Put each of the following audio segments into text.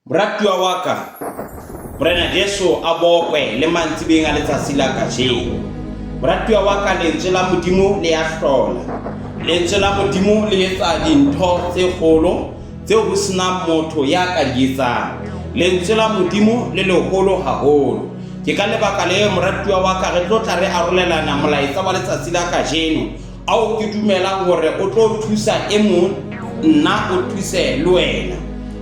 Moratuwa wa ka Morena Jesu a bokwe le mantsibeng a letsatsi la kajeno. Moratuwa wa ka lentswe la Modimo le a hlola. Lentswe la Modimo le etsa dintho tse kgolo tseo ho sena motho ya ka di etsang. Lentswe la Modimo le leholo haholo. Ke ka lebaka le moratuwa wa ka re tlo tla re arolelana molaetsa wa letsatsi la kajeno ao ke dumelang hore o tlo thusa e mong nna o thuse le wena.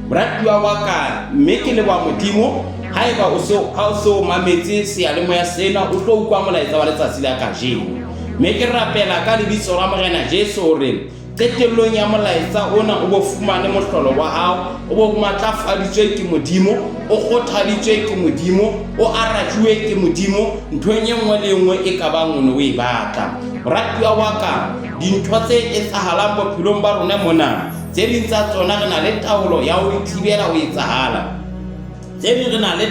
Moratuwa wa ka mme ke leba Modimo haeba o so mametse seyalemoya sena o tlo utlwa molaetsa wa letsatsi la kajeno. Mme ke rapela ka lebitso la Morena Jesu hore qetellong ya molaetsa ona o bo fumane mohlolo wa hao, o bo matlafaditswe ke Modimo, o kgothaditswe ke Modimo, o arajuwe ke Modimo nthong e nngwe le nngwe e ka bang o ne o e batla. Moratuwa wa ka dintho tse etsahalang bophelong ba rona mona tse ding tsa tsona re na le taolo ya ho ithibela ho etsahala. Tse ding re na le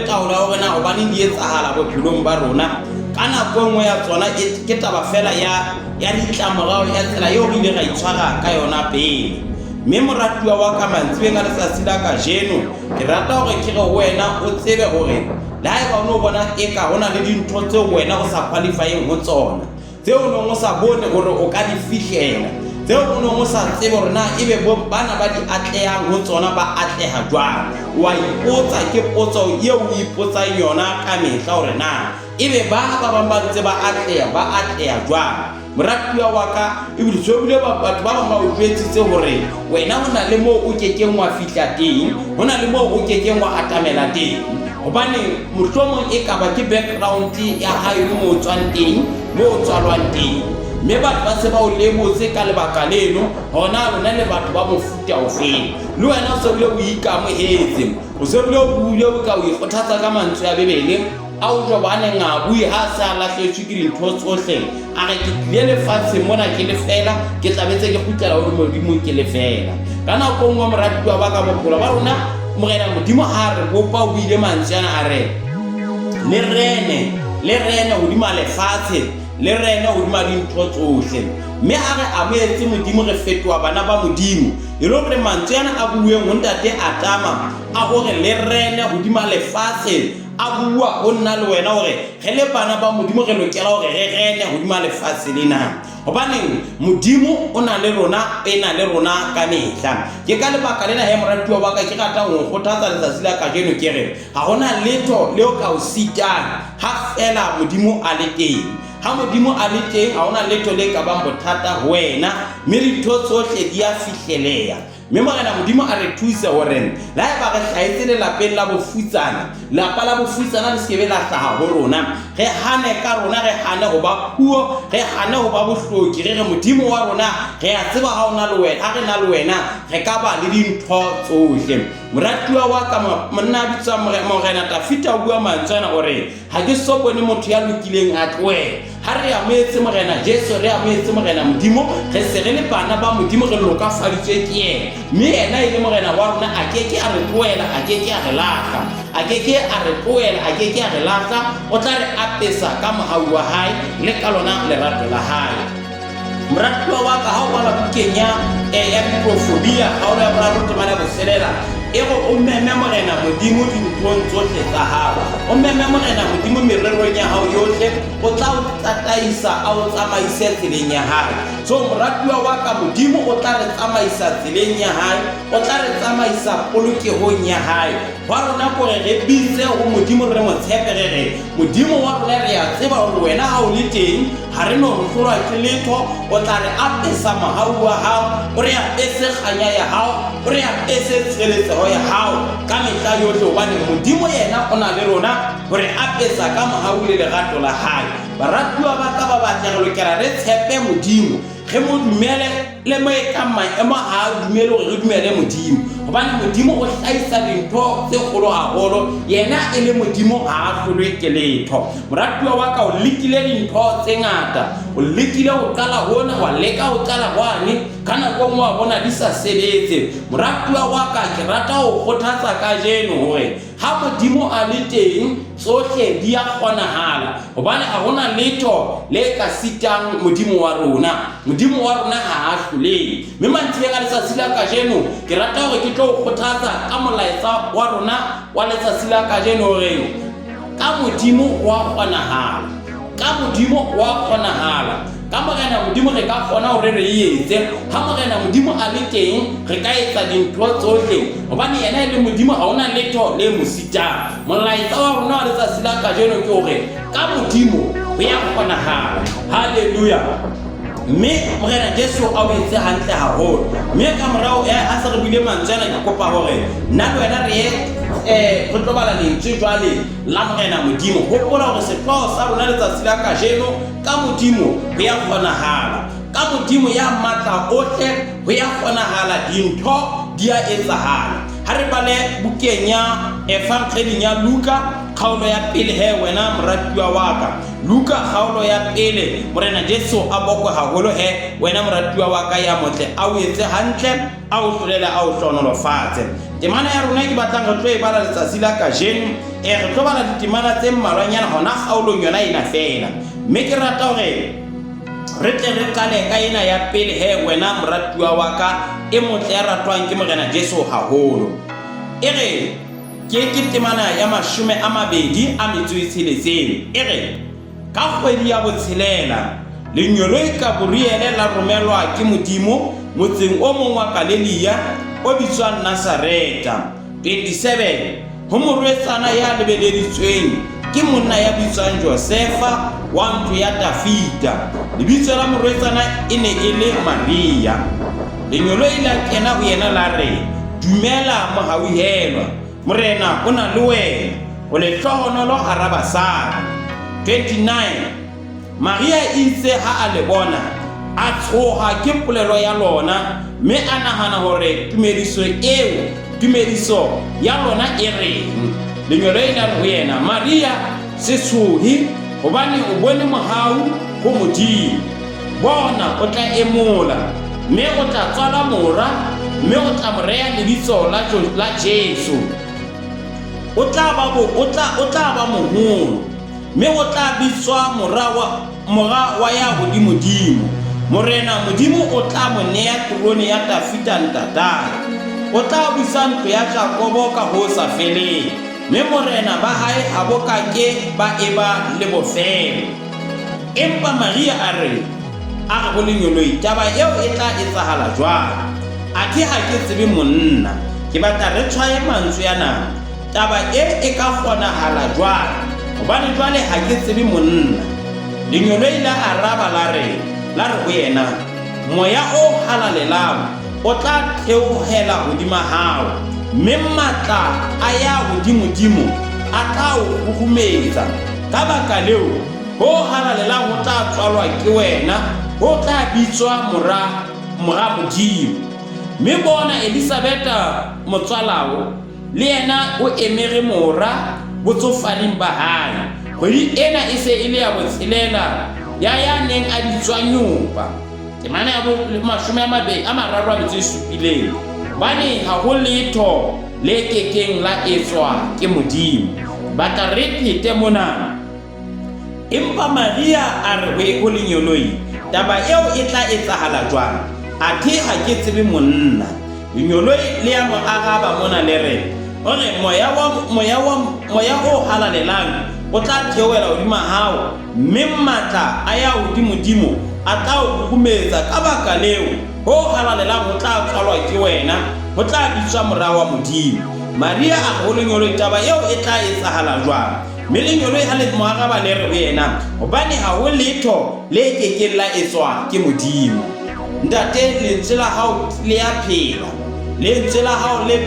taolo ya hore na hobane di etsahala bophelong ba rona ka nako nngwe ya tsona ke taba fela ya ditlamorao ya tsela eo re ile ra itshwara ka yona pele. Mme moratuwa wa ka mantsibeng a letsatsi la kajeno ke rata hore ke re wena o tsebe hore le haeba o no bona eka hona le dintho tseo wena o sa qualifying ho tsona, tseo o neng o sa bone hore o ka di fihlela, tseo o neng o sa tsebe hore na ebe bana ba di atlehang ho tsona ba atleha jwang. Wa ipotsa ke potso eo o ipotsang yona ka mehla hore na ebe ba bang ba ntse ba atleha jwang. Moratuwa wa ka ebile tshobile batho ba bang ba o jwetsitse hore wena ho na le moo o kekeng wa fihla teng, ho na le moo o kekeng wa atamela teng, hobane mohlomong e ka ba ke background ya hae mo o tswang teng, mo o tswalwang teng. Mme batho ba se ba o lebotse ka lebaka leno hona rona le batho ba mofuta ofeng. Le wena o se bile o ikamohetse, o se bile o bule o ka o ikgothatsa ka mantswe a bebele a o jobane ngabui ha sa lahletswe ke dintho tsohle a re ke tlile lefatshe mona ke le fela, ke tlabetse ke kgutlela ho Modimo ke le fela. Ka nako nngwe moratuwa ba ka bophelo ba rona Morena Modimo ha re bopa o ile mantswe ana a re le rene hodima lefatshe, le rene hodima dintho tsohle. Mme a re amoetse Modimo re fetoha bana ba Modimo e le hore mantswe ana a bueng ho ntate Adama a hore le rene hodima lefatshe a bua ho nna le wena hore re le bana ba Modimo re lokela hore re rene hodima lefatshe lena, hobane Modimo o na le rona ka mehla. Ke ka lebaka lena he moratuwa wa ka ke rata ho kgothatsa letsatsi la kajeno ke re ha hona letho leo ka o sitang ha fela Modimo a le teng. Ha Modimo a le teng ha hona letho le ka bang bothata ho wena, mme dintho tsohle di a fihleleha. Mme Morena Modimo a re thusa hore la eba re hlahetse lelapeng la bofutsana, lapa la bofutsana le skebe la hlaha ho rona, re hane ka rona, re hane ho ba puo, re hane ho ba bohloki, re re Modimo wa rona re a tseba ha ona le wena, ha re na le wena re ka ba le dintho tsohle. Moratuwa wa ka monna bitsa Morena Tafita bua mantsana hore ha ke so bone motho ya lokileng a tlohe. Ha re amoetse Morena Jesu, re amoetse Morena Modimo, re se re le bana ba Modimo, re lokafaditswe ke yena. Mme yena e le Morena wa rona a keke a re tlohela, a keke a re lahla, a keke a re tlohela, a keke a re lahla. O tla re apesa ka mohau wa hae le ka lona lerato la hae. Moratuwa wa ka ha o bala bukeng ya Biblofobia ha o re bala rutemane boselela e go o meme Morena Modimo dinthong tsohle tsa hao, o meme Morena Modimo mererong ya hao yohle, o tla o tataisa a o tsamaise tseleng ya hae. So moratuwa wa ka Modimo o tla re tsamaisa tseleng ya hae, o tla re tsamaisa polokehong ya hae. Wa rona gore re bitse ho Modimo, re mo tshepe re re Modimo wa rona re a tseba hore wena ha o le teng ha re no re hlolwa ke letho. O tla re apesa mohau wa hao, o re apese kganya ya hao, o re apese tshireletseho ya hao ka mehla yohle, hobane Modimo yena o na le rona hore apesa ka mohau le lerato la hae. Baratuwa ba ka ba batla re lokela re tshepe Modimo, re mo dumele le mo ka maemo a dumele hore re dumele Modimo, hobane Modimo o hlahisa dintho tse kgolo haholo, yena e le Modimo ha a hlolwe ke letho. Moratuwa wa ka o lekile dintho tse ngata, o lekile ho qala hona wa leka ho qala hwane, ka nako nngwe wa bona di sa sebetse. Moratuwa wa ka ke rata ho kgothatsa kajeno hore ha Modimo a le teng tsohle di a kgonahala, hobane ha hona letho le ka sitang Modimo wa rona. Modimo wa rona ha a hlolehe. Mme mantsibeng a letsatsi la kajeno ke rata hore ke tlo kgothatsa ka molaetsa wa rona wa letsatsi la kajeno hore ka Modimo wa kgonahala, ka Modimo wa kgonahala. Ka Morena Modimo re ka kgona hore re etse, ha Morena Modimo a le teng re ka etsa dintho tsohle, hobane yena le Modimo ha hona letho le mo sitang. Molaetsa wa rona wa letsatsi la kajeno ke hore ka Modimo ho ya kgonahala. Haleluya. Mme Morena Jesu a o etse hantle haholo. Mme ka morao a sa re buile mantswe ke kopa hore nna le wena re tlo bala lentswe jwale la Morena Modimo. Hopola hore sehlooho sa rona letsatsi la kajeno ka Modimo ho ya kgonahala, ka Modimo ya matla ohle ho ya kgonahala, dintho di a etsahala. Ha re bale bukeng ya Evangeling ya Luka kgaolo ya pele wena moratuwa wa ka. Luka kgaolo ya pele. Morena Jesu a bokwe haholo wena moratuwa wa ka ya motle, a o etse hantle, a o hlolela, a o hlonolofatse. Temana ya rona ke batlang re tlo e bala letsatsi la kajeno, re tlo bala ditemana tse mmalwanyana hona kgaolong yona ena fela. Mme ke rata hore re tle re qale ka ena ya pele wena moratuwa wa ka e motle ya ratwang ke Morena Jesu haholo. E re ke temana ya 26. E re ka kgwedi ya botshelela lenyolo ka Gabriele la romelwa ke Modimo motseng o mong wa Galilee o bitswang Nazareta. 27 ho morwetsana ya lebeleditsweng ke monna ya bitswang Josefa wa ntlo ya Dafita. Lebitso la morwetsana e ne e le Maria. Lenyolo ile kena ho yena la re, dumela mohauhelwa, Morena o na le wena, o le hlohonolo hara basadi. 29 Maria itse ha a le bona a tshoha ke polelo ya lona, mme a nahana hore tumediso ya lona e reng. Lenyolo ile ho yena, Maria se tshohi hobane o bone mohau ho Modimo. Bona o tla emola, mme o tla tswala mora, mme o tla mo rea lebitso la Jesu. O tla ba moholo, mme o tla bitswa mora wa ya hodimodimo. Morena Modimo o tla mo nea trone ya Dafita ntatae. O tla busa ntlo ya Jakobo ka ho sa feleng, mme morena ba hae ha bo ka ke ba eba le bofelo. Empa Maria a re ho lenyoloi, taba eo e tla etsahala jwang? Athe ha ke tsebe monna. Ke batla re tshwaye mantswe yana, taba e ka kgonahala jwang? Hobane jwale ha ke tsebe monna. Lenyoloi la araba la re ho yena, moya o halalelang o tla theohela hodima hao, mme matla a ya hodimodimo a tla o huhumetsa. Ka baka leo ho halalelang ho tla tswalwa ke wena, ho tla bitswa mora Modimo. Mme bona Elisabeta motswalao le yena o emere mora botsofaleng ba hae. Kgwedi ena e se e le ya botshelela ya neng a bitswa nyopa. Temana ya 27 bane ha ho letho le kekeng la etswa ke Modimo. Batla re phete mona. Empa Maria a re ho lenyoloi, taba eo e tla etsahala jwang? Athe ha ke tsebe monna. Lenyoloi le ya mo araba mona le re, ore moya o halalelang o tla theohela hodima hao, mme matla a ya hodimodimo a tla o huhumetsa. Ka baka leo ho halalelang ho tla tswalwa ke wena, ho tla bitswa mora wa Modimo. Maria a ho lenyoloi, taba eo e tla etsahala jwang? Mme lenyoloi ha le mo araba le re ho yena, hobane ha ho letho le kekeng la etswa ke Modimo. Ntate, lentswe la hao le ya phela, lentswe la hao le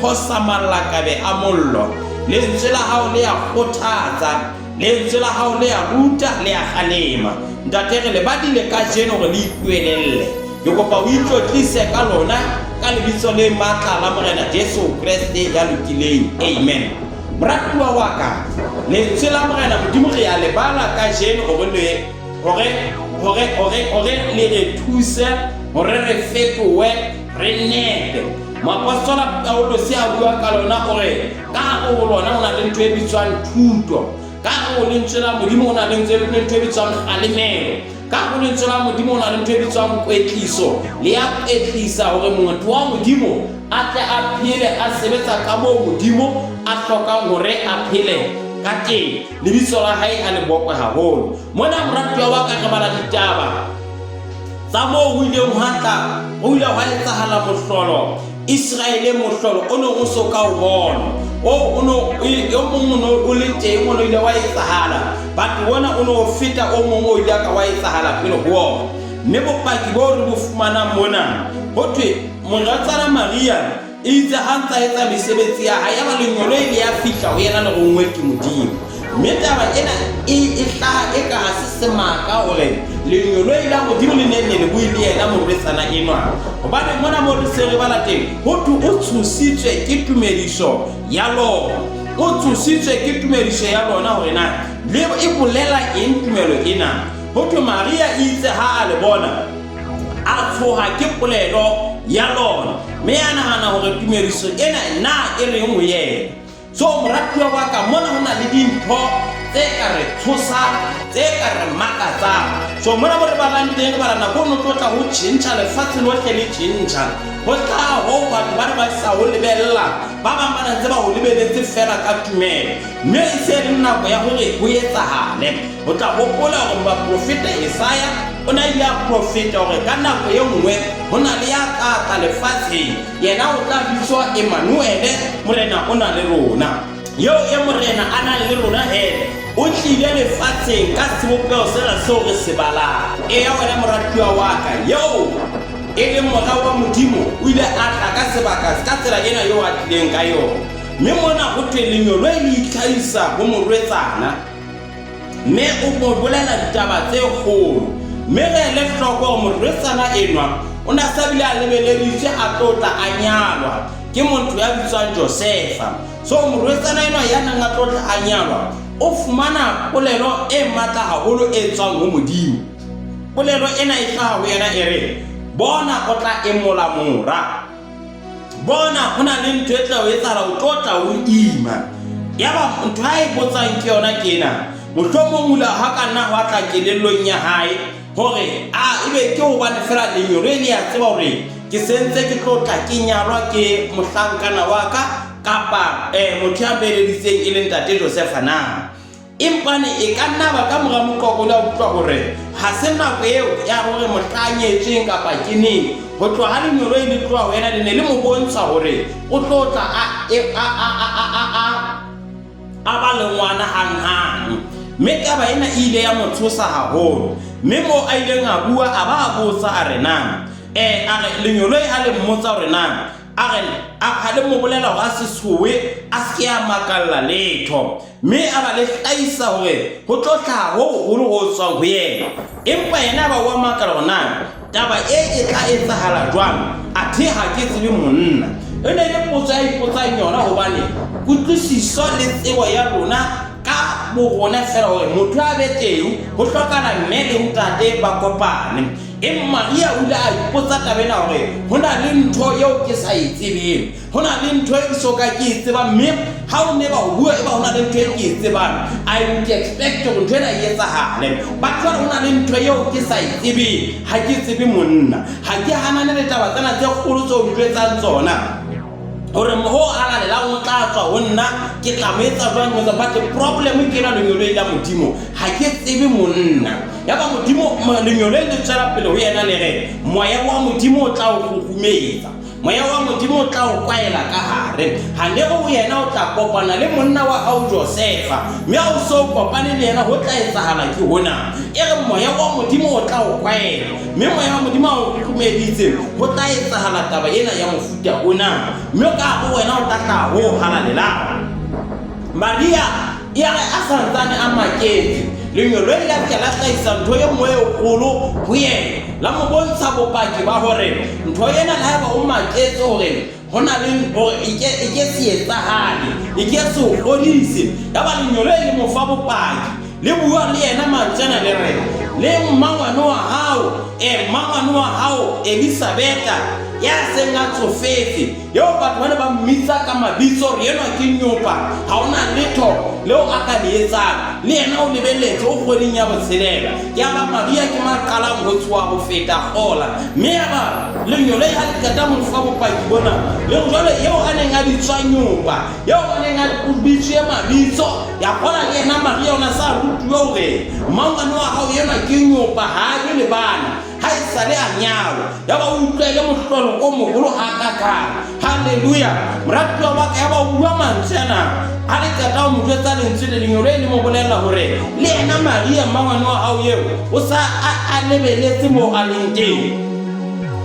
phosa malakabe a mollo, lentswe la hao le ya kgothatsa, lentswe la hao le ya ruta, le ya kgalema. Ntate, re le badile ka jeno hore le ipuelelle. Ke kopa o itlotlise ka lona ka lebitso le matla la Morena Jesu Kriste ya lokileng. Amen. Moratuwa wa ka, lentswe la Morena Modimo re ya lebala ka jeno hore le re thuse hore re fetowe re nepe. Moapostola Paulo se a bua ka lona gore ka go lona ona le ntwe e bitswang thuto, ka go lentswe la Modimo ona le ntwe e bitswang kgalemelo, ka go lentswe la Modimo ona le ntwe e bitswang kwetliso le ya kwetlisa gore motho wa Modimo a tle a phele a sebetsa ka mo Modimo a hlokang hore a phele ka teng. Lebitso la hae a le bokwe haholo. Mona moratuwa wa ka re bala ditaba tsa mo o ile wa etsahala mohlolo Israele, mohlolo o no o soka o bona o mongwe o le teng o ile wa etsahala, but wona o no feta o mongwe o ile ka wa etsahala pele ho ona. Mme bopaki bo re bo fumana mona ho thwe moratsana Maria itse ha ntsa etsa mesebetsi ya hae ya ba lenyolo ile ya fihla ho yena le go ngwe ke Modimo. Mme taba ena e hlaha e ka ha se semaka hore lenyolo ile la Modimo le nenne le buile yena morwetsana enwa, hobane mona mo re se re bala teng ho tu o tshositswe ke tumediso ya lona, o tshositswe ke tumediso ya lona hore na le e bolela eng tumelo ena. Ho tu Maria itse ha a le bona a tshoha ke polelo ya lona, mme a nahana hore tumediso ena na e reng ho yena. So moratuwa wa ka mona hona le dintho tse ka re tshosa, tse ka re makatsa. So mona mo re balang teng ba rana go no tlotla ho tšhentšha lefatshe lotlhe le tšhentšha, go tla ho batho ba re ba sa ho lebella, ba bang ba ntse ba ho lebeletse fela ka tumelo. Mme e se le nako ya hore ho etsahale. Ho tla gopola hore baprofeta Isaya o na ile a profeta hore ka nako e nngwe ho na le ya ka lefatsheng, yena o tla bitswa Emmanuel, morena o na le rona. Yo e morena a na le rona hele o tlile lefatsheng ka sebopego sena seo re se balang. E ya wena moratuwa wa ka, yo e le mora wa Modimo o ile a tla ka sebaka ka tsela ena yo a tlileng ka yona. Mme mona ho thwe lenyolo le itlhaisa ho morwetsana, mme o mo bolela ditaba tse kgolo. Mme re le hloko gore morwetsana enwa o na sa bile a lebeleditswe a tlotla a nyalwa ke motho ya bitswang Josefa. So morwetsana enwa ya nang a tlotla a nyalwa o fumana polelo e matla haholo e tswang ho Modimo. Polelo ena e hlaha ho yena e re, bona o tla emola mora, bona hona le ntho e tla o etsahala o tlotla o ima. Ya ba ntho ha e botsang ke yona kena, mohlomong ula ha ka nna wa tla kelellong ya hae hore ebe ke hobane fela lenyolo le ya tseba hore ke sentse ke tlotla ke nyalwa ke mohlankana wa ka kapa motho ya beleditseng e leng ntate Josefa na. Empane e ka nna ba ka mora mokoko la utlwa hore ha se nako eo ya hore motlanyetseng kapa ke neng, ho tloha ha lenyolo le tloha ho yena le ne le mo bontsha hore o tlotla a ba le ngwana hanghang. Mme taba ena ile ya mo tshosa haholo, mme mo a ileng a bua a ba a botsa a re na a re lenyolo a le mmotsa hore na a re a le mo bolela hore a se tshowe a se ya makalla letho, mme a ba le hlaisa hore ho tlotla ho ho tswa ho yena. Empa yena ba wa makala hona taba e tla etsahala jwang athe ha ke tsebe monna. E ne le potso a ipotsang yona hobane kutlwisiso le tsebo ya rona ka bo rona fela hore motho a be teng ho hlokana mme le ntate ba kopane. Maria o ile a ipotsa tabena hore ho na le ntho eo ke sa e tsebeng, ho na le ntho e soka ke e tsebang, mme ha o ne ba o bua e ba ho na le ntho e ke e tsebang, I would expect hore ntho ena e etsahale. But ho na le ntho eo ke sa e tsebeng, ha ke tsebe monna, ha ke hanane le taba tsena tse kgolo tseo o jwetsang tsona hore moho a la o tla tswa ho nna ke tla mo etsa jwang mo tsa. But problem ke na lenyolo la Modimo ha ke tsebe monna. Ya ba Modimo lenyolo le tsara pele ho yena le re moya wa Modimo o tla o hukumetsa, moya wa Modimo o tla o kwaela ka hare. Ha le go yena o tla kopana le monna wa hao Josefa, mme a o so kopane le yena ho tla etsahala ke hona e re moya wa Modimo o tla o kwaela, mme moya wa Modimo o hukumeditse ho tla etsahala taba ena ya mofuta ona, mme ka go wena o tla tla ho halalela. Maria ya re a santsane a maketse lenyolo le la tla hlaisa ntho e nngwe e kgolo ho yena, la mo bontsha bopaki ba hore ntho ena le haeba o maketse hore hona le hore e ke se etsahale, e ke se o kgodise. Ya ba lenyolo le mo fa bopaki le bua le yena mantsana le re le mmangwane wa hao mmangwane wa hao Elisabeta ya seng a tsofetse yo batho bana ba mmitsa ka mabitso re yena ke nyopa ha ona letho leo a ka le etsang le yena o lebeletse o kgoding ya botshelela ya ba Maria ke maqalang ho tswa ho feta gola mme ya ba le nyole ha le kata mo fa bopaki bona le jole yo a neng a bitswa nyopa yo a neng a bitswe mabitso ya gola le yena Maria ona sa rutuwa hore mmangwane wa hao yena ke nyopa ha le bana ha isale a nyalo ya ba utlwele mohlolo o mogolo hakaka haleluya moratuwa wa ka ya ba bua mantsena ha le kata mo jwetsa lentswe le lenyole le mo bolella hore le yena Maria mmangwane wa hao yeo o sa a lebeletse mo a leng teng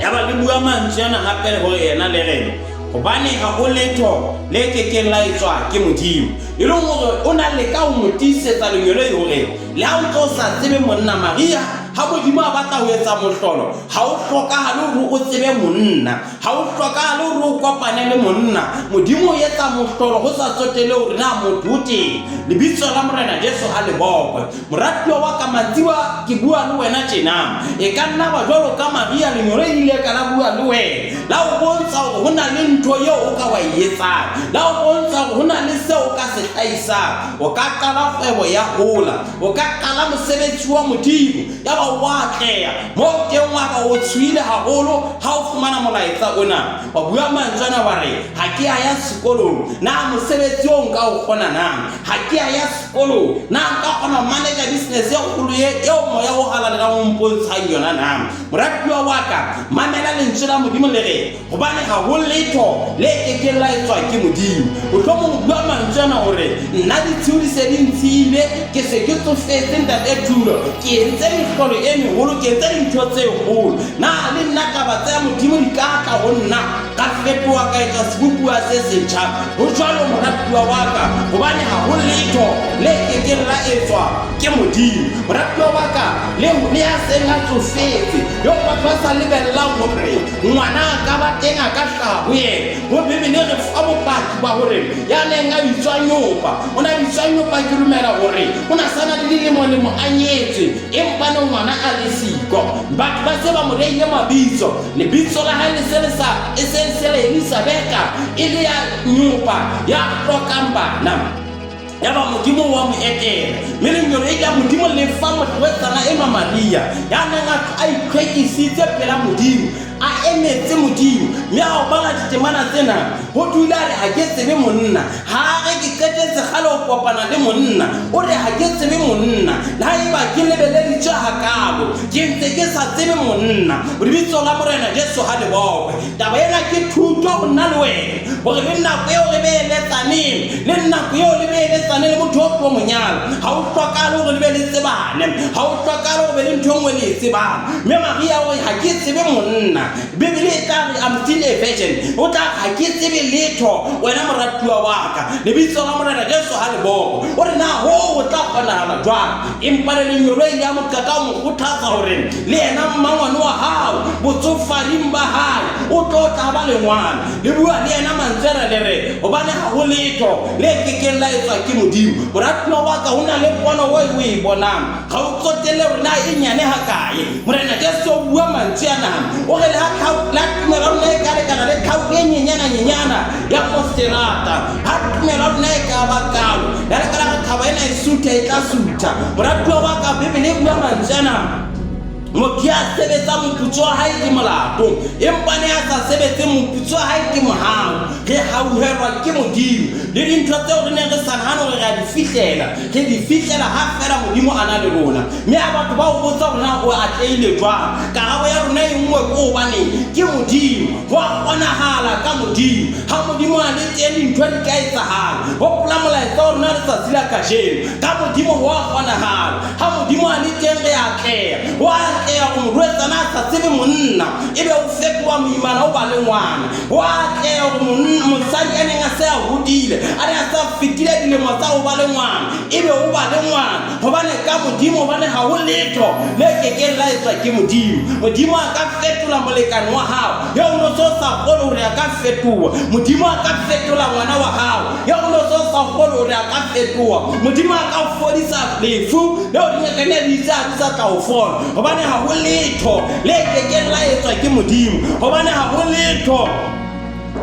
ya ba le bua mantsena hape hore yena le rena hobane ha o letho le kekeng la etswa ke Modimo e leng hore o na le ka o motisetsa lenyole hore le ha o tlo sa tsebe monna Maria ha Modimo a batla ho etsa mohlolo ha o hlokahale hore o tsebe monna ha o hlokahale hore o kopane le monna Modimo o etsa mohlolo ho sa tsotele hore na motho o teng lebitso la Morena Jesu ha le bokwe moratuwa wa ka matsiwa ke bua le wena tjena e ka nna ba jwalo ka Maria lenyole ile ka la bua le wena la o bontsha hore ho na le ntho eo o ka wa etsang la o bontsha hore ho na le seo o ka se hlaisang o ka qala kgwebo ya hola o ka qala mosebetsi wa Modimo ya ba wa tleya mo teng wa ka o tshwile haholo ha o fumana molaetsa ona wa bua mantsana ba re ha ke ya sekolong na mosebetsi o nka o kgona nang ha ke ya sekolong na nka kgona manage business ya kgolo eo moya o halala ka mpontsha yona nang moratuwa wa ka mamela lentswe la Modimo le re hobane ha ho letho le kekeng la etswa ke Modimo o tlo mo bua mantsana hore nna ditshudi se di ntshile ke se ke tsofetse ntate Thulo ke entse mehlolo e meholo ke entse dintho tse kgolo na le nna taba tsa Modimo di ka tla ho nna ka fetoha ka etsa sebopua se setjha ho jwalo moratuwa wa ka hobane ha ho letho le kekeng la etswa ke Modimo moratuwa wa ka le ya seng a tsofetse yo batho ba sa lebellang hore ngwana ka ba teng a ka hlaha ho yena ho Bibele re fa bopaki ba hore ya neng a bitswa nyopa o na bitswa nyopa ke dumela hore o na sana le dilemo a nyetswe empa no ngwana a le siko batho ba se ba mo reile mabitso lebitso la hae le se le sa esensele Elisabeta ile ya nyopa ya hlokang bana ya ba Modimo wa mo etela mme lenyolo e ka Modimo le fa motho wa tsana e Maria ya neng a ikwekisitse pela Modimo a emetse Modimo mme a o bala ditemana tsena ho dula re ha ke tsebe monna ha re ke qetetse kgale o kopana le monna o re ha ke tsebe monna la eba ke lebeleditse hakalo ke ntse ke sa tsebe monna lebitso la Morena Jesu ha le bokwe taba ena ke thuto ho nna le wena hore le nako eo re beeletsaneng le nako eo le beeletsaneng le motho o tlo monyalo ha o hlokale hore le be le tsebane ha o hlokale hore le ntho engwe le tsebane mme Maria o ha ke tsebe monna Bibele e tla re I'm still a virgin o tla ha ke tsebe letho wena moratuwa wa ka lebitso la Morena Jesu ha le bokwe o re na ho o tla kgonahala jwang empa le lenyolo ile ya mokaka mo kgothatsa hore le yena mmangwane wa hao botsofaring ba hae o tlo tla ba le ngwana le bua le yena mantsena le re hobane ha ho letho le kekeng la etswa ke Modimo moratuwa wa ka hona le pono o e bonang ga o tsotele hore na e nyane ha kae Morena Jesu o bua mantsena o re le ha la tumelo nna e ka lekana le thau e nyenyana ya posterata ha tumelo nna e ka ba kalo ya lekana ga thaba ena e sutha e tla sutha moratuwa wa ka Bibele e bua mantsena motho ya sebetsa moputso wa hae ke molato empa ne a sa sebetse moputso wa hae ke mohau re hauhelwa ke Modimo le dintho tseo re neng re sa nahana hore re di fihlela ha fela Modimo a na le rona mme a batho ba o botsa hore na o atleile jwang karabo ya rona e nngwe ke hobane ke Modimo ho a kgonahala ka Modimo ha Modimo a le teng dintho di ka etsahala hopola molaetsa wa rona letsatsi la kajeno ka Modimo ho a kgonahala ha Modimo a le teng re a tleya ho a tleya go morwetsana a sa tsebe monna ebe o fetoha moimana o ba le ngwana ho a tleya go mosadi a neng a se a hodile a ne a sa fetile dilemo tsa ho ba le ngwana ebe o ba le ngwana hobane ka Modimo hobane ha ho letho le kekeng la etswa ke Modimo a ka fetola molekane wa hao yo o no so sa kgone hore a ka fetoha Modimo a ka fetola ngwana wa hao yo o no so sa kgone hore a ka fetoha modimo a ka fodisa lefu leo dingakane di sa ka o fola hobane ha ho letho le kekeng la etswa ke modimo hobane ha ho letho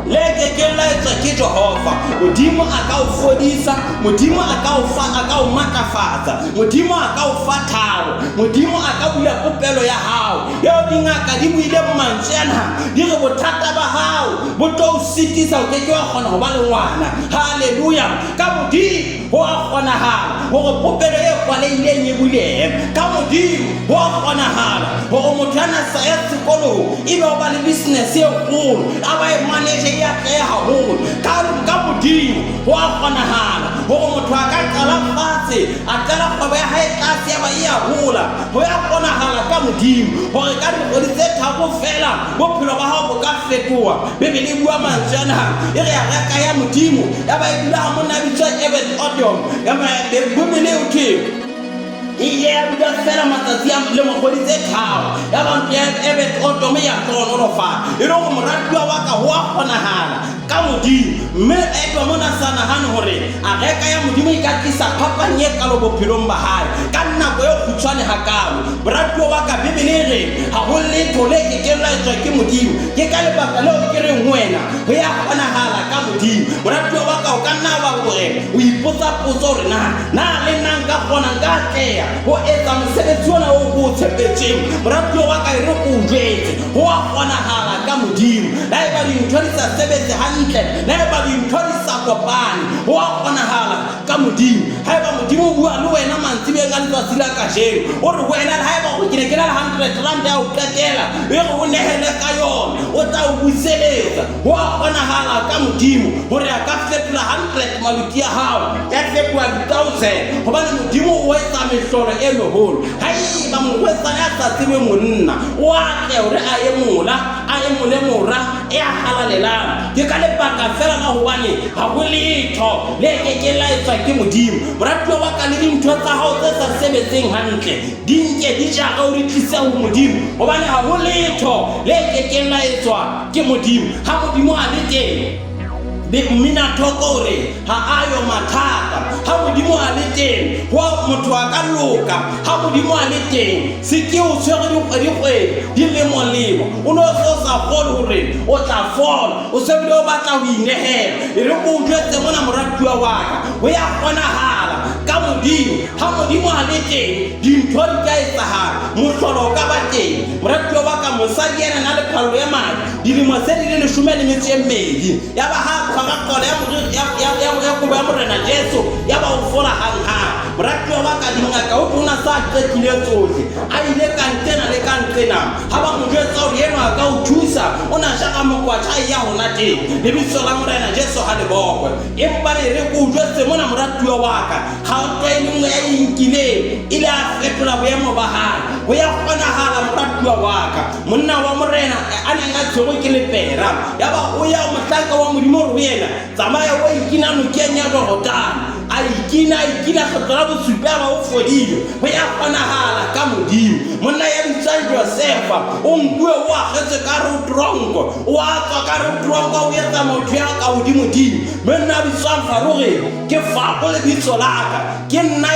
le kekeng la etswa ke Jehova modimo a ka o fodisa modimo a ka o matafatsa modimo a ka o fa tharo modimo a ka bula popelo ya hao eo dingaka di buile mantsena di re bothata ba hao bo tlo sitisa o keke wa kgona ho ba le ngwana haleluya ka modimo ho a kgonahala hore popelo e kwaleileng e bulehe ka modimo ho a kgonahala hore motho ana sa ya sekolo ebe o ba le business e kgolo a ba e manage ya haholo ka modimo ho a kgonahala hore motho a ka qala fatshe a qala kgwebo ya hae tlase ya ba e a hola ho ya kgonahala ka modimo hore ka dikgwedi tse tharo fela bophelo ba hao bo ka fetoha bebele e bua mantswe ana e re ya reka ya modimo ya ba e dula ha monna bitswa Ebed Odom ya ba bebele o thwe iya buda fela matsatsi a le mogodi tse tharo ya ba Ebed Odom ya tlonolofa e re go moratuwa wa ka ho a kgonahala ka modimo mme etwa mona sana hane hore a reka ya modimo e ka tlisa phapang e kalo bophelong ba hae ka nako e khutshwane hakalo moratuwa wa ka bebele re ha ho letho le kekeng la etswa ke modimo ke ka lebaka leo ke reng wena ho ya kgonahala ka modimo moratuwa wa ka o ka nna ba hore o ipotsa potso hore na le nna nka kgona nka tleya ho etsa mosebetsi ona o ko tshepetseng moratuwa wa ka e re ko o jwetse ho a kgonahala ka modimo la eba dintho di sa sebetse hantle la eba dintho di sa kopane ho a kgonahala ka modimo ha eba modimo o bua le wena mantsibeng a letsatsi la kajeno o re wena ha eba o ke na le 100 rand ya o qetela e re o nehele ka yona o tla o buseletsa ho a kgonahala ka modimo hore a ka fetola 100 maluti ya hao ya fetola 1000 hobane modimo o etsa mehlolo e meholo ha eba mokwetsana ya sa tsebe monna o a tle hore a ye mola a ye mole mora e a halalelang ke ka lebaka fela la hobane ha ho letho le kekeng la etswa ke modimo moratuwa wa ka le dintho tsa hao tse sa sebetseng hantle di nke di jaga o di tlisa ho modimo hobane ha ho letho le kekeng la etswa ke modimo ha modimo a le teng mina thokore ha ayo mathata ha modimo a le teng ho motho a ka loka ha modimo a le teng se ke o tshwere dikgwedi di le molemo o no so sa kgone hore o tla fola o se bile o batla ho inehela e re ko jwetse mona moratuwa wa ka ho ya kgonahala ka modimo ha modimo a le teng dintho di ka etsahala mohlolo ka ba teng moratuwa wa ka mosadi ena na le phallo ya madi dilemo tse di le 12 ya ba ha ga kola ya kuba morena Jesu ya ba o fola hang moratuwa wa ka dingaka o tona sa tsekile tsohle a ile kantena le kantena ha ba mo jwetsa hore yena ka o thusa ona shaka mokwatha ya hona teng le bitso la morena Jesu ha le bokwe empa le re ko jwetse mona moratuwa wa ka ha o tlwaele mo ya inkile ile a fetola boemo ba hae ho ya kgonahala moratuwa wa ka monna wa morena a neng a tshwerwe ke lepera ya ba o ya mohlaka wa modimo re yena tsamaya wa ikina nokeng ya Jordani a ikina kgetla bosupa ba o fodile ho ya kgonahala ka modimo monna ya bitsang Josefa o nkwe o agetse ka rotronko o a tswa ka rotronko o etsa motho ya ka hodimodimo monna bitsang Faroe ke fa go le bitso la ka ke nna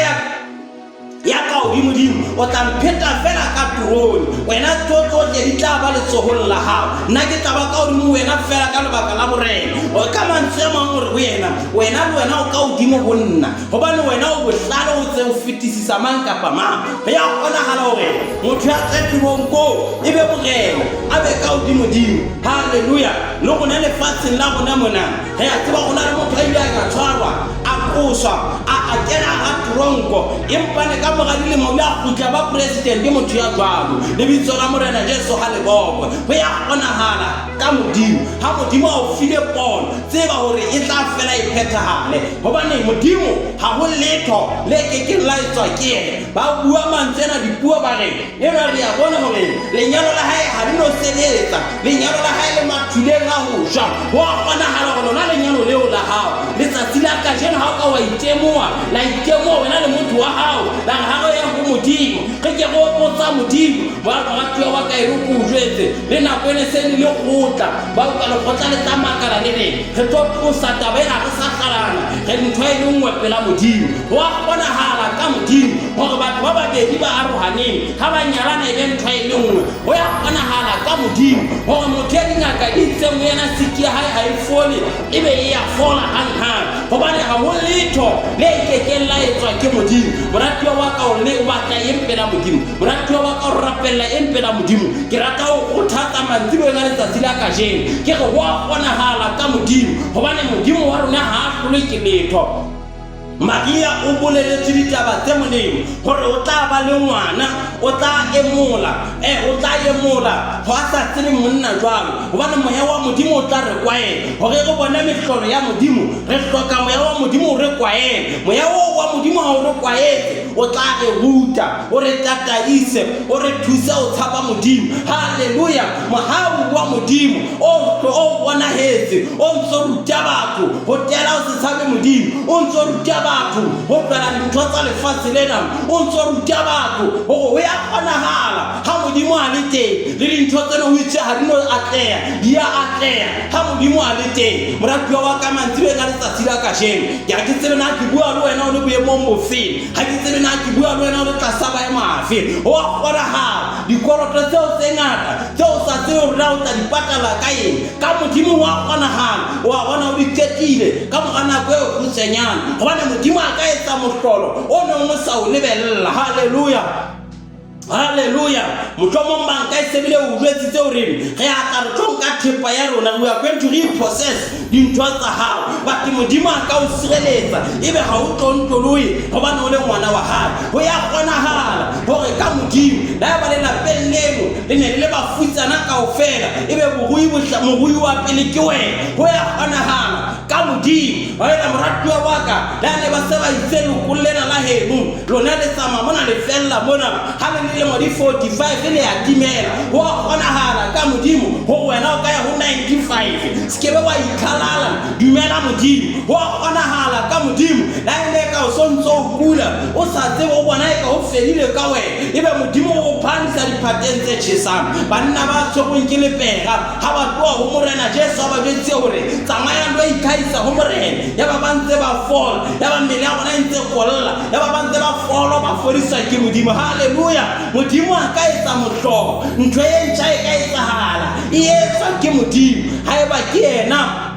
ya ka hodimodimo o tla mpheta fela ka trone wena tsohle di tla ba letsohong la hao nna ke tla ba ka hodimo wena fela ka lebaka la borena o ka mantswe a mang hore wena le wena o ka hodimo ho nna hobane wena o bohlale o tse o fetisisa mang kapa mang ho ya kgonahala hore motho ya tsetibong ko e be borena a be ka hodimodimo haleluya le gona lefatsheng la rona mona re a tseba gona le motho a ile a ka tshwarwa a qoswa a kena ga tronko empane ka moga dilemo le a khutla ba president ke motho ya jwalo le bitso la morena Jesu ha le bokwe ho ya kgonahala ka modimo ha modimo o file pono tseba hore e tla fela e phethahale hobane modimo ha ho letho le kekeng la etswa ke ene ba bua mantsena dipuo ba re e re ya bona hore lenyalo la hae ha dino sebetsa lenyalo la hae le mathuleng a ho sha ho a kgonahala hore lona lenyalo leo la hao le letsatsi la kajeno ha o ka wa itemoa la itemoa wena le motho wa hao la ha ya go modimo ge ke go botsa modimo ba ratwa wa ka e re go jwetse le nako ene se le gotla ba o ka le gotla le tamakala le re ge tlo tlosa taba ena re sa galana ge ntho e le nngwe pela modimo wa bona hala ka modimo gore batho ba babedi ba arohaneng ha ba nyalana e le ntho e le nngwe o ya bona hala ka modimo gore motho ya dingaka di tseng yena siki ya hae ha e fole e be e ya fola hanghang gobane ga go letho le ikekella etswa ke modimo moratiwa wa ka o le o batla empela modimo moratiwa wa ka o rapella empela modimo ke rata go thata mantsibo ga letsatsi la kajeno ke go wa bonahala ka modimo gobane modimo wa rona ha a hlole ke letho Maria o boleletse ditaba tse molemo gore o tla ba le ngwana o tla emola go a sa tsene monna jwalo gobane moya wa modimo o tla re kwaela gore go bona mehlolo ya modimo re hloka moya wa modimo o re kwaela moya wa modimo ha o re kwaetse o tla re ruta o re tataise o re thusa o tshaba modimo haleluya mohau wa modimo o bona hetse o ntso ruta batho ho tela o se tshabe modimo o ntso ruta batho ho bala dintho tsa lefatshe lena o ntso ruta batho ho ya kgonahala ha modimo a le teng le dintho tsena o itse ha dino atleha dia atleha ha modimo a le teng moratiwa wa ka mantsibe ka letsatsi la kajeno ke a ke tsebe na ke bua le wena o le boemong bofeng ha ke tsebe na ke bua le wena o le tlasa maemo afe o a kgonahala dikoloto tseo tse ngata tseo sa tseo rena o tla di patala ka eng ka modimo wa kgonahala o a bona o di qetile ka mora nako eo o tsenyana gobane modimo a ka etsa mohlolo o neng o sa o lebella haleluya Hallelujah. Motlhomong banka e sebile o jwetsitse hore ge a ka re tlonka thepa ya rona we are going to repossess dintho tsa hao but modimo a ka o sireletsa ebe ga o tlontoloi gobane o le ngwana wa hae ho ya kgonahala gore ka modimo la ba le lapeng leno le ne le ba futsana kaofela ebe morui wa pele ke wena ho ya kgonahala ka modimo wa ena moratiwa wa ka la ne ba se ba itse lokollena la heno lona le tsama mona le fella mona ha le mo di 45 le ya timela ho kgonahala ka modimo ho wena o ka ya ho 95 skebe wa ikhalala dumela modimo ho kgonahala ka modimo la ile ka o sontso o kula o sa tsebe o bona e ka o fedile ka wena ebe modimo o phanisa diphateng tse tshesang banna ba tshogong ke lepega ha ba tloa ho morena Jesu ba jetse hore tsamaya ndo ikhaisa ho morena ya ba bantse ba fall ya ba mmele ya bona ntse kolla ya ba bantse ba follow ba fodisa ke modimo haleluya modimo a ka etsa mohlolo ntho e ntjha e ka etsahala e etswa ke modimo ha eba ke yena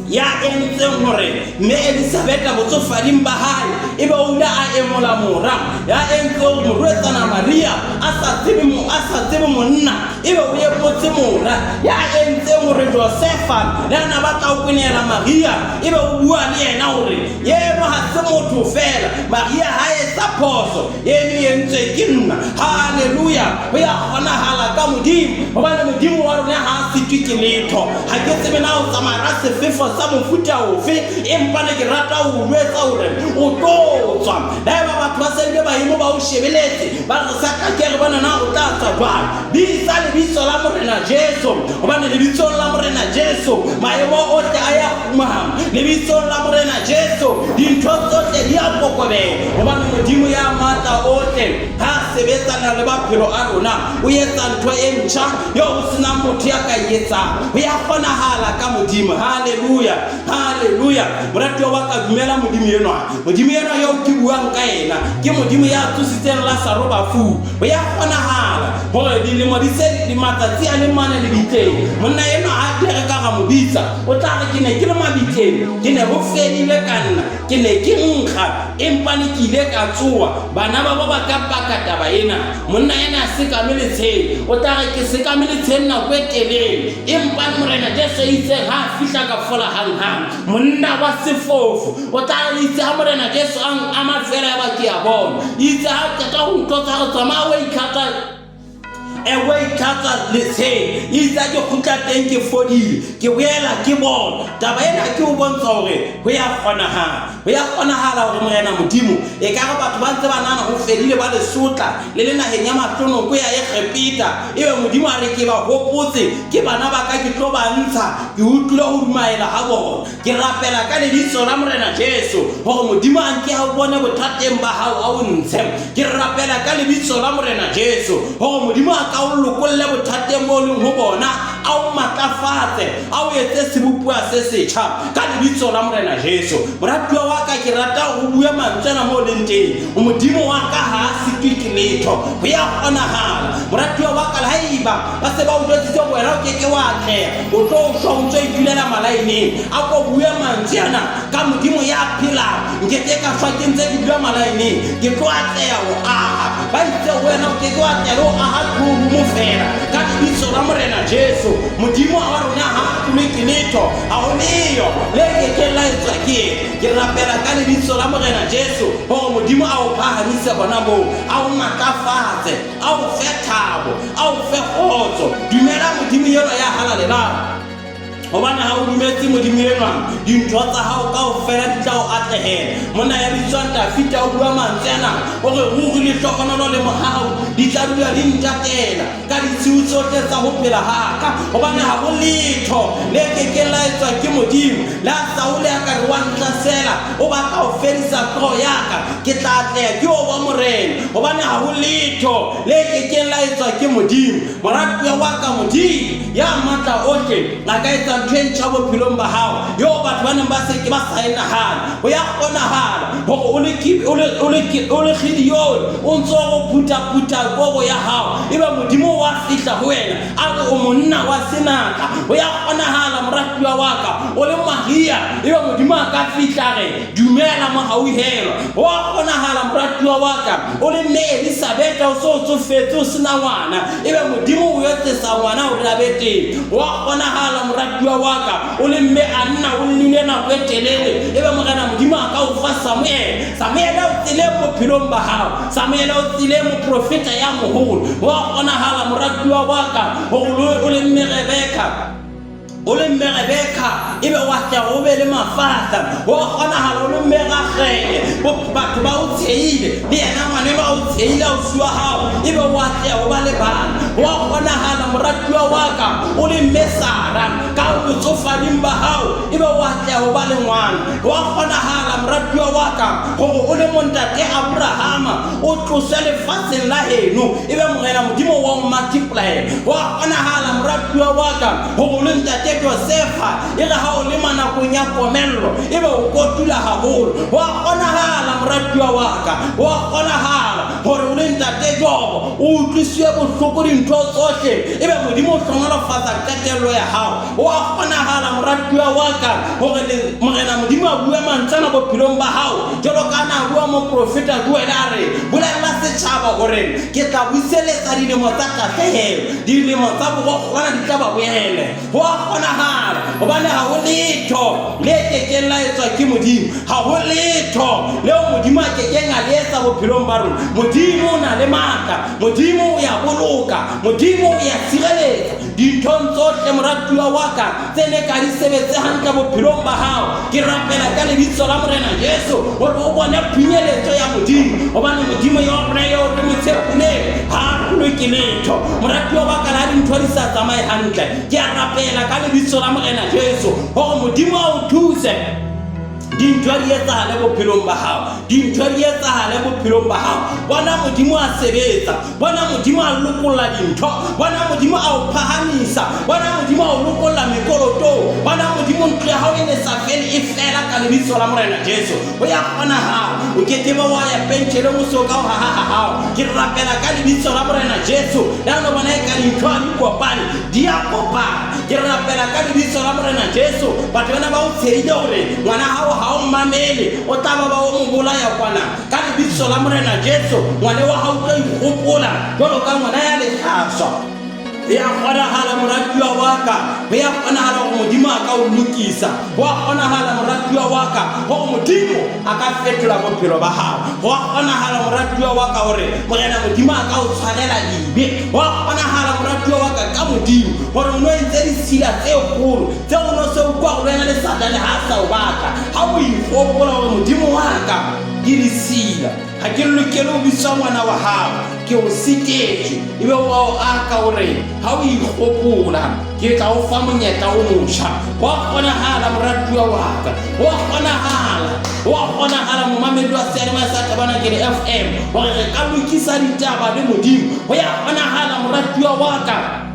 ya entseng hore mme Elizabeth a botsofading ba hae ebe o ile a emola mora ya entseng morwetsana Maria a sa tsebe monna ebe o ye botse mora ya entseng hore Josefa lana ba tla o kwenela Maria ebe o bua le yena hore yena ha se motho fela Maria ha etsa phoso yena entse ke nna haleluya ho ya kgonahala ka modimo hobane modimo wa rona ha sitwe ke letho ha ke tsebe na o tsamaya sefefo sa mofuta ofe empa ne ke rata o jwetsa hore o totswa la ba batho ba sele ba himo ba o shebeletse ba re saka ke re bona na o tla tswa jwang bisa le bitso la morena Jesu hobane le bitso la morena Jesu maemo otle a ya khumama le bitso la morena Jesu dintho tsohle di a kokobela hobane modimo ya mata otle ha sebetsana le baphelo a rona o etsa ntho e ntjha yo o sena motho ya ka etsa ho ya kgonahala ka modimo haleluya haleluya moratiwa wa ka dumela modimo enwa yo ke buang ka ena ke modimo ya tsositseng Lazaro bafu ho ya kgonahala hore dilemo di se di matsatsi a le mane le biteng monna enwa a tle ka ga mobitsa o tla re ke ne ke le mabiteng ke ne ho fedile ka nna ke ne ke nkga empa ne ke ile ka tsoa bana ba ba ka pakata ba ena monna ena se ka meletseng o tla re ke se ka meletseng na go eteleng empa morena Jesu itse ha fihla ka fola hang monna wa sefofu o tla re itse ha morena Jesu a mafela ya ba ke a bona itse ha qeta ho ntotsa go tsamaya o ikhatsa ewe itlhatswa letsheng itse ke khutla teng ke fodile ke boela ke bona taba ena ke o bontsha hore ho ya kgonahala hore morena Modimo e ka re batho ba ntse ba nana ho fedile ba Lesotla le le naheng ya Mahlonoko ya Egepita ebe Modimo a re ke ba hopotse ke bana ba ka ke tlo ba ntsha ke utlwile ho dumaela ha bona ke rapela ka lebitso la morena Jesu hore Modimo a nke a bone bothateng ba hao a o ntshe ke rapela ka lebitso la morena Jesu hore Modimo a ka o lokolle bothateng mo leng ho bona a o matlafatse a o etse sebopua se setjha ka lebitso la morena Jesu. Moratuwa wa ka ke rata ho bua mantswena mo leng teng Modimo wa ka ha sitwe ke letho ho ya kgonahala moratuwa wa ka haiba ba se ba o jwetsitse wena o keke wa tleya o tlo o shwa o ntse itulela malaeneng a ko bua mantswena ka Modimo ya phela nkeke ka shwa ke ntse ke bua malaeneng ke tlo a tleya o aha ba itse wena o keke wa tleya o aha tloru mo fela ka lebitso la morena Jesu. Modimo wa rona ha tule ke letho a ho leyo le keke la etswa ke rapela ka lebitso la morena Jesu hore Modimo a o phahamise bona mo a o matlafatse a o fe thabo a o fe kgotso dumela Modimo yena ya halalela hobane ha o dumetse Modimo enwa dintho tsa hao kaofela di tla o atlehela mona ya bitswang Dafita o bua mantsena hore ruri le hlokonolo le mohau di tla dula di ntatela ka ditshiu tsohle tsa ho phela haka hobane ha ho letho le keke la etswa ke Modimo la Saule a ka re wa ntlasela o ba ka o fedisa tro yaka ke tla atleha ke o ba morena hobane ha ho letho le keke la etswa ke Modimo. Moratuwa wa ka Modimo ya matla ohle a ka etsa ntho e ntjha bophelong ba hao yo batho ba neng ba se ke ba sa e nahana ho ya kgonahala hore o le Gideon o ntso go phutaputa gogo ya hao ebe Modimo wa fihla ho wena a re o monna wa senaka ho ya kgonahala moratuwa wa ka o le Maria ebe Modimo a ka fihla re dumela mo hauhelwa ho ya kgonahala moratuwa wa ka o le mme Elisabeth o so tsofetse o sena ngwana ebe Modimo o yotsa ngwana o rabete ho ya kgonahala moratuwa wa ka o le mme Anna o nnile nako e telele ebe morena Modimo a ka o fa Samuel o tsile bophelong ba hao Samuel o tsile mo profeta ya moholo wa kgonahala moratuwa wa ka o le mme Rebeka ebe wa tla o be le mafatla wa kgonahala o le mme Rachel batho ba o tseile le yena ngwane ba o tseile o suwa hao ebe wa tla o ba le bana wa kgonahala moratuwa wa ka o le mme Sara ka o tsofading ba hao ebe wa tla o ba le ngwana wa kgonahala moratuwa wa ka hore o le montate Abrahama o tlose lefatsheng la heno ebe morena Modimo wa o multiply wa kgonahala moratuwa wa ka hore o le ntate Josefa e re ha o le manakong ya komello ebe o kotula haholo wa kgonahala moratuwa wa ka wa kgonahala hore o le ntate Job o utlwiswe bohloko dintho tsohle ebe Modimo o hlonolofatsa qetello ya hao wa kgonahala moratuwa wa ka hore morena Modimo a bua mantsana bophelong ba hao jalo ka na bua mo profeta Joel a re bolella setjhaba hore ke tla buiseletsa dilemo tsa tahlehelo dilemo tsa borokgwana di tla ba boele wa kgonahala hobane ha ho letho le kekeng la etswa ke Modimo ha ho letho leo Modimo a kekeng a le etsa bophelong ba rona. Modimo o na le matla, Modimo o ya boloka, Modimo o ya tshireletsa dinthong tsohle moratuwa wa ka tsene ka di sebetse hantle bophelong ba hao ke rapela ka lebitso la morena Jesu hore o bone phinyeletso ya Modimo hobane Modimo yo rona yo re motshepune ha tlwe ke letho moratuwa wa ka la dintho di sa tsamaye hantle ke a rapela ka lebitso la morena Jesu hore Modimo a o thuse dintho di etsahale bophelong ba hao dintho di etsahale bophelong ba hao bona Modimo a sebetsa bona Modimo a lokolla dintho bona Modimo a o phahamisa bona Modimo a o lokolla mekoloto bona Modimo ntlo ya hao e ne sa fele e fela ka lebitso la morena Jesu o ya kgonahala o keteba wa ya pentjhele mo so ka ho ha hao ke rapela ka lebitso la morena Jesu la no bona e ka dintho a di kopane di a kopana ke rapela ka lebitso la morena Jesu batho bana ba o tsheile hore ngwana hao ha o mamele o tla ba o mo bolaya kwana ka lebitso la morena Jesu ngwane wa hao tla igopola jwalo ka ngwana ya lehlaswa ya kgonahala moratuwa wa ka ya kgonahala go modimo a ka o lokisa wa kgonahala moratuwa wa ka go modimo a ka fetola bophelo ba hao wa kgonahala moratuwa wa ka gore morena modimo a ka o tshwarela dibe wa kgonahala moratuwa wa ka modimo gore o no entse ditshila tse kgolo tse o no se o kwa go wena le Satane ha sa o batla ha o igopola gore modimo wa ka ke disila ha ke lokela o bisa ngwana wa hao ke o sitetse ebe o aka gore ha o igopola ke tla o fa monyetla o motjha wa kgonahala moratuwa wa ka wa kgonahala momamedi wa Seyalemoya sa Tabanakele FM gore re ka lokisa ditaba le modimo ho ya kgonahala moratuwa wa ka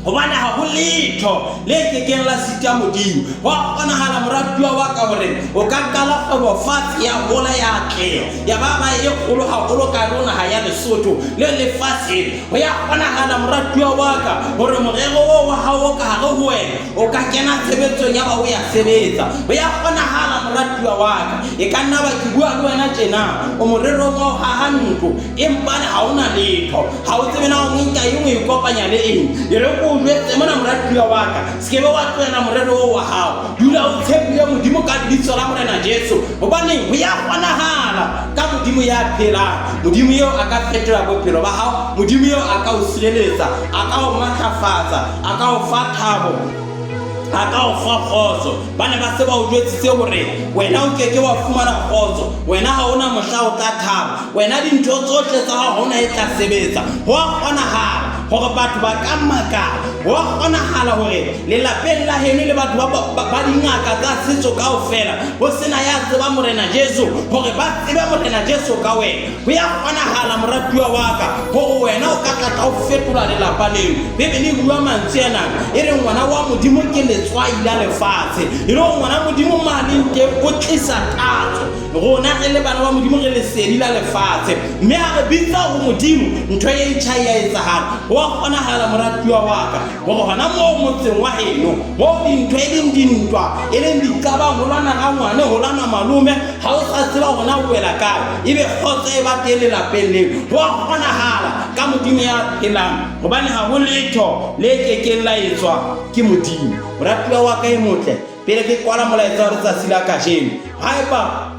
hobane ha ho letho le kekeng la sita modimo wa kgonahala moratuwa wa ka gore o ka kala kgwebo fatshe ya hola ya tle ya baba e kgolo haholo ka rona ha ya Lesotho le lefatshe ho ya kgonahala moratuwa wa ka gore morero wa hao ka hare ho wena o ka kena tshebetsong ya ba o ya sebetsa ho ya kgonahala moratuwa wa ka e ka nna ba ke bua le wena tjena o morero wa ha ntlo empa ha ona letho ha o tsebe na o nka yengwe e kopanya le eng e re ko utlwetse mona moratuwa wa ka skebe wa tloela morero wa hao dula o tshepile modimo ka ditso la morena Jesu hobane ho ya kgonahala ka modimo ya phela modimo yo a ka fetola bophelo ba hao modimo yo a ka o sireletsa a ka o matlafatsa a ka o fa thabo a ka o fa kgotso bana ba se ba o jwetsitse hore wena o keke wa fumana kgotso wena ha ona mohla o tla thaba wena dintho tsohle tsa hao hona e tla sebetsa ho a kgonahala gore batho ba ka makala ho a kgonahala hore lelapeng la heno le batho ba dingaka tsa setso kaofela ho sena ya tseba morena Jesu gore ba tsebe morena Jesu ka wena ho ya kgonahala moratuwa wa ka gore wena o ka tla o fetola lelapa leo Bibele e bua mantswe ana e re ngwana wa modimo ke letswai la lefatshe e re ngwana modimo maleng teng o tlisa tatso rona re le bana ba modimo re lesedi la lefatshe mme a re bitsa ho modimo ntho e ntjha ya etsahala ho a kgonahala moratuwa wa ka gore hona mo motseng wa heno mo dintho e leng dintwa e leng diqabang ho lwana ka ngwane ho lwana malume ha o sa tseba hona o wela kae ebe kgotso e ba teng lelapeng leo ho a kgonahala ka modimo ya phelang hobane ha ho letho le kekeng la etswa ke modimo moratuwa wa ka e motle pele ke kwala molaetsa wa letsatsi la kajeno haeba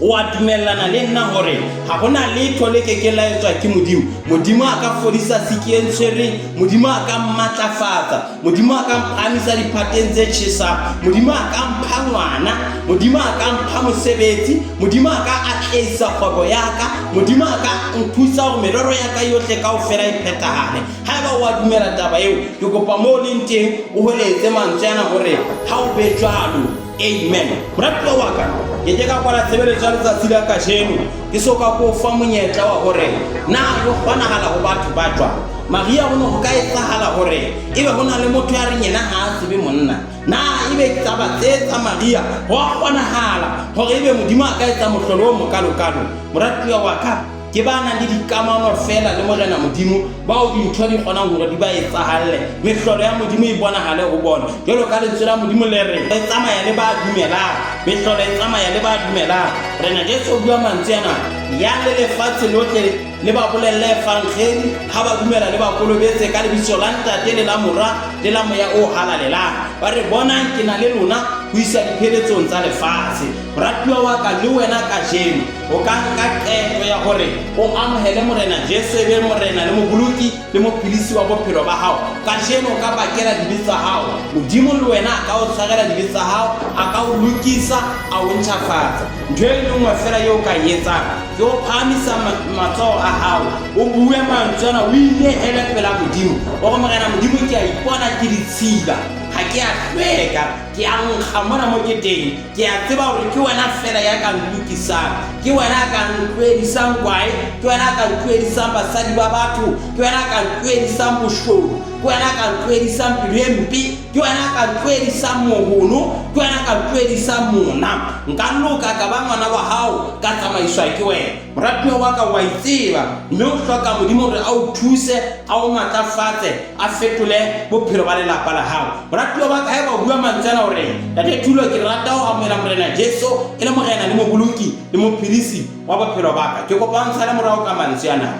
o a dumellana le nna hore ha hona letho le keke la etswa ke modimo a ka fodisa siki e ntshwereng modimo a ka matlafatsa modimo a ka mphamisa diphateng tse tjhesang modimo a ka mpha ngwana modimo a ka mpha mosebetsi modimo a ka atlehisa kgwebo ya ka modimo a ka nthusa hore merero ya ka yohle kaofela e phethahale haeba o a dumela taba eo ke kopa mo o leng teng o holetse mantswe ana hore ha o be jwalo amen moratuwa wa ka ke ka kwala tshebeletso ya letsatsi la kajeno ke soka ko fa monyetla wa hore na go kgonahala go batho ba jwa Maria o no go ka etsahala hore ebe hona le motho ya reng yena ha a tsebe monna na ebe taba tsa Maria go kgonahala hore ebe modimo a ka etsa mohlolo o mokalokalo moratuwa wa ka ke bana le dikamano fela le morena modimo bao dintho di kgonang hore di ba etsahalle mehlolo ya modimo e bonahale ho bona jalo ka lentswe la modimo le re e tsamaya le ba dumelang mehlolo e tsamaya le ba dumelang rena Jesu bua mantswe ana ya le lefatshe lotle le ba bolelle fankgedi ha ba dumela le ba kolobetse ka lebitso la ntate le la mora le la moya o halalelang ba re bonang ke na le lona ho isa dipheletsong tsa lefatshe moratuwa wa ka le wena kajeno o ka nka qeto ya hore o amohele morena Jesu ebe morena le moboloki le mophilisi wa bophelo ba hao kajeno ka bakela dibe tsa hao modimo le wena a ka o tshwarela dibe tsa hao a ka o lokisa a o ntjhafatsa ntho e le nngwe fela eo ka etsang ke o phamisa matsoho a hao o bue mantswe ana o inehele pela modimo o morena modimo ke a ipona ke ditshila ha ke a hlweka ke a nkga mona mo ke teng ke a tseba hore ke wena fela ya ka nlukisang ke wena ka ntwedisang kwae ke wena ka ntwedisang basadi ba batho ke wena ka ntwedisang boshodu ke wena ka ntwedisang pelo e mpe ke wena ka ntwedisang mohono ke wena ka ntwedisang mona nka loka ka ba ngwana wa hao ka tsamaiswa ke wena moratuwa wa ka wa itseba mme o hloka modimo hore a o thuse a o matlafatse a fetole bophelo ba lelapa la hao moratuwa wa ka haeba o bua mantswe ana hore tate thulo ke rata ho amohela morena Jesu e le morena le moboloki le mophilisi wa bophelo ba ka ke kopa ntshale morao ka mantswe ana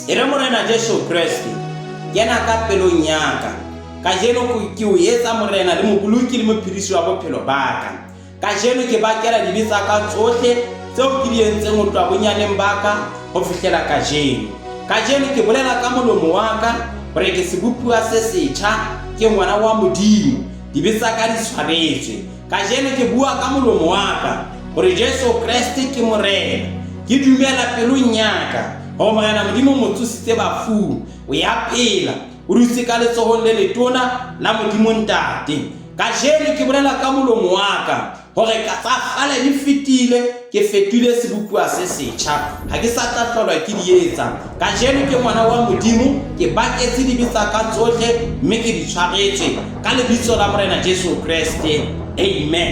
e re morena Jesu Kriste kena ka pelong yaka kajeno ke o etsa morena le moboloki le mophirisi wa bophelo baka kajeno ke bakela dibitsa ka tsohle tseo ke di entseng ho tloha bonyaneng baka ho fihlela kajeno ke bolela ka molomo waka hore ke sebopua se setjha ke ngwana wa Modimo dibitsa ka di tshwaretswe kajeno ke bua ka molomo waka hore Jesu Kriste ke morena ke dumela pelong yaka ho morena Modimo mo tsositse bafu o ya phela o rutse ka letsohong le letona la Modimo ntate kajeno ke bolela ka molomo waka hore ka tsa kgale di fetile ke fetile sebopua se setjha ha ke sa tla hlolwa ke di etsa kajeno ke ngwana wa Modimo ke baketse dibitsa ka tsohle mme ke di tshwaretswe ka lebitso la morena Jesu Kriste amen.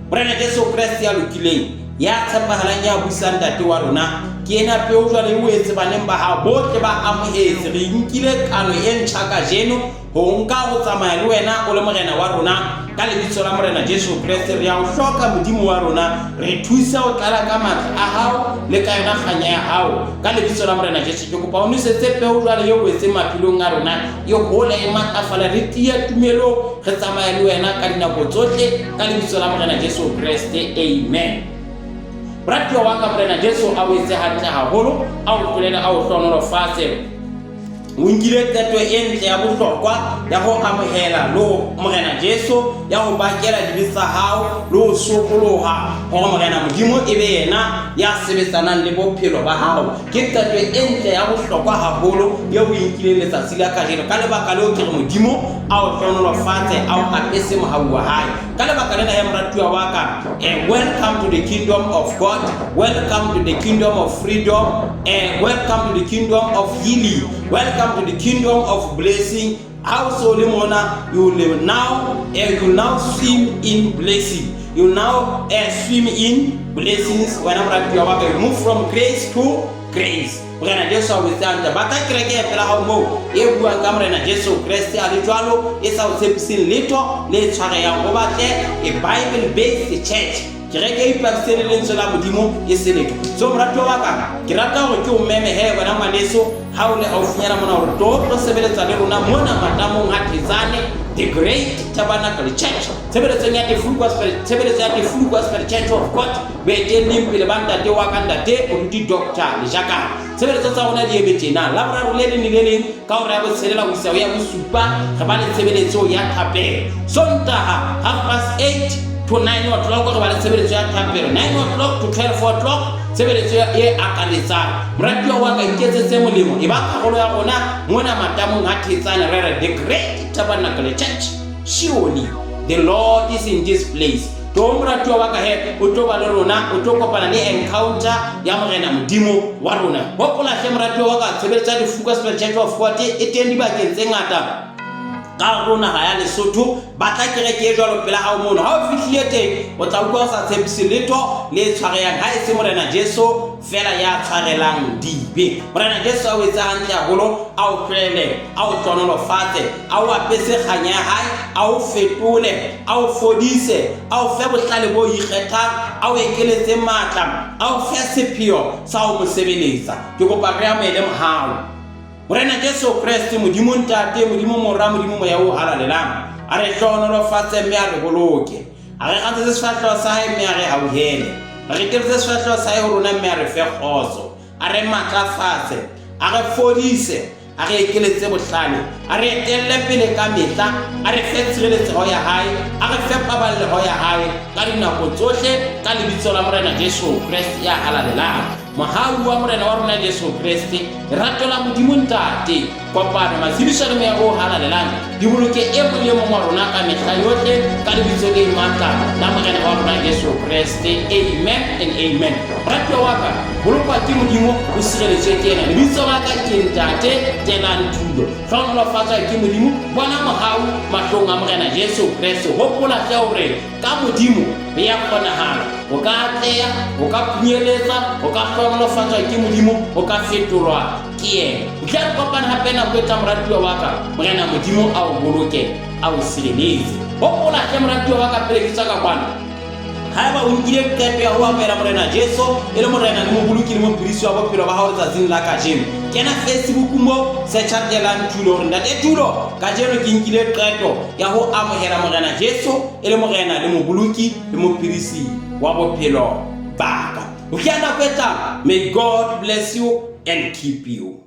Morena Jesu Kriste ya lokileng ya tshepahalang ya busang ntate wa rona ke ena peo jwale o etse baneng ba ha botle ba amohetse re nkile kano e ntjha kajeno ho nka ho tsamaya le wena o le morena wa rona ka lebitso la morena Jesu Kriste re ya o hloka Modimo wa rona re thusa ho tlala ka matla a hao le ka yona kganya ya hao ka lebitso la morena Jesu ke kopa o nosetse peo jwale yo wetse maphelong a rona yo hole e matafala re tia tumelo re tsamaya le wena ka dinako tsohle ka lebitso la morena Jesu Kriste amen. Bratwa waka morena Jesu a o etse hantle haholo a o tlolela a o hlonolofatse o nkile qeto e ntle ya bohlokwa ya ho amohela lo morena Jesu ya ho bakela dibitsa hao lo sokoloha hore morena Modimo e be yena ya sebetsanang le bophelo ba hao ke qeto e ntle ya bohlokwa haholo ya o nkile letsatsi la kajeno ka lebaka leo ke re Modimo a o hlonolofatse a o apese mohau wa hae ka lebaka lena ya moratuwa waka welcome to the kingdom of God, welcome to the kingdom of freedom, welcome to the kingdom of healing, welcome to the kingdom of blessing. Also lemona you will now swim in blessing. You now swim in blessings when I'm move from grace to grace. Morena Jesu a wetsang ba ka kereke fela ha mo e buang ka morena Jesu Kriste a le jwalo e sa o tshepiseng letho le tshwareyang go batle a Bible based church kereke e pasitse le lentswe la Modimo e se letho so morato wa ka ke rata hore ke o meme he bona ngwaneso ha o le aufinyana mona hore to sebeletsa le rona mona matamong ha Thezane the Great Tabernacle Church tsebeletsong ya the Full Gospel Church of God be teng pele ba ntate wa ka ntate o di Dr. Lejaka tshebeletso tsa rona di ebetena la boraro le le leng ka hore ya bo tshelela ho isa ya bo supa re ba le tshebeletso ya thapelo Sontaha 8:30 to 9 o'clock re ba le tshebeletso ya thapelo 9 o'clock to 12 o'clock tshebeletso e akaretsang moratuwa wa ka iketsetse molemo e ba karolo ya rona mona matamong a Thezane re re the Great Tabernacle Church surely the Lord is in this place to moratuwa wa ka he o to ba le rona o to kopana le encounter ya morena Modimo wa rona hopola hle moratuwa wa ka tshebeletso ya the Full Gospel Church of God e teng di bakeng tse ngata ka rona ha ya Lesotho ba tla kereke e jwalo pela ha o mono ha o fihlile teng o tla utlwa sa tshepise letho le tshwareyang ha e se morena Jesu fela ya tshwarelang dibe morena Jesu a o etsa hantle haholo a o tlele a o tlonolofatse a o apese kganya ya hae a o fetole a o fodise a o fe bohlale bo ikgethang a o ekeletse matla a o fe sepheo sa ho mo sebeletsa ke kopa re amele mohau morena Jesu Kriste Modimo ntate Modimo morra Modimo mo ya o halalelang a re hlonolofatse mme a re boloke a re gatse sefahleho sa hae mme a re hauhele re keretse sefahleho sa hae ho rona mme a re fe kgotso a re matlafatse a re fodise a re ekeletse bohlale a re etelle pele ka metla a re fe tshireletseho ya hae a re fe paballeho ya hae ka dinako tsohle ka lebitso la morena Jesu Kriste ya halalelang mohau wa morena wa rona Jesu Kriste rato la Modimo ntate kopana mazibisano ya o halalelang di boloke e mong wa rona ka mehla yohle ka lebitso le matla la morena wa rona Jesu Kriste amen and amen rato wa ka bolokwa ke Modimo o sireletswe ke yena lebitso la ka ke ntate telang tulo hlonolofatsa ke Modimo bona mohau mahlong a morena Jesu Kriste hopola hle hore ka Modimo be ya kgonahala o ka atleha o ka punyeletsa o ka hlonolofatsa ke Modimo o ka fetolwa ke yena o tla kopana hape na go etsa moratuwa wa ka morena Modimo a o boloke a o sireletse hopola ke moratuwa wa ka pele ke tsaka kwana haeba o nkile qeto ya ho apela Morena Jesu e le morena le moboloki le mophedisi wa bophelo ba hao letsatsing la kajeno, kena Facebook mo searcha Telang Tulo hore ntate Tulo kajeno ke nkile qeto ya ho amohela Morena Jesu e le morena le moboloki le mophedisi wa bophelo ba ka. May God bless you and keep you.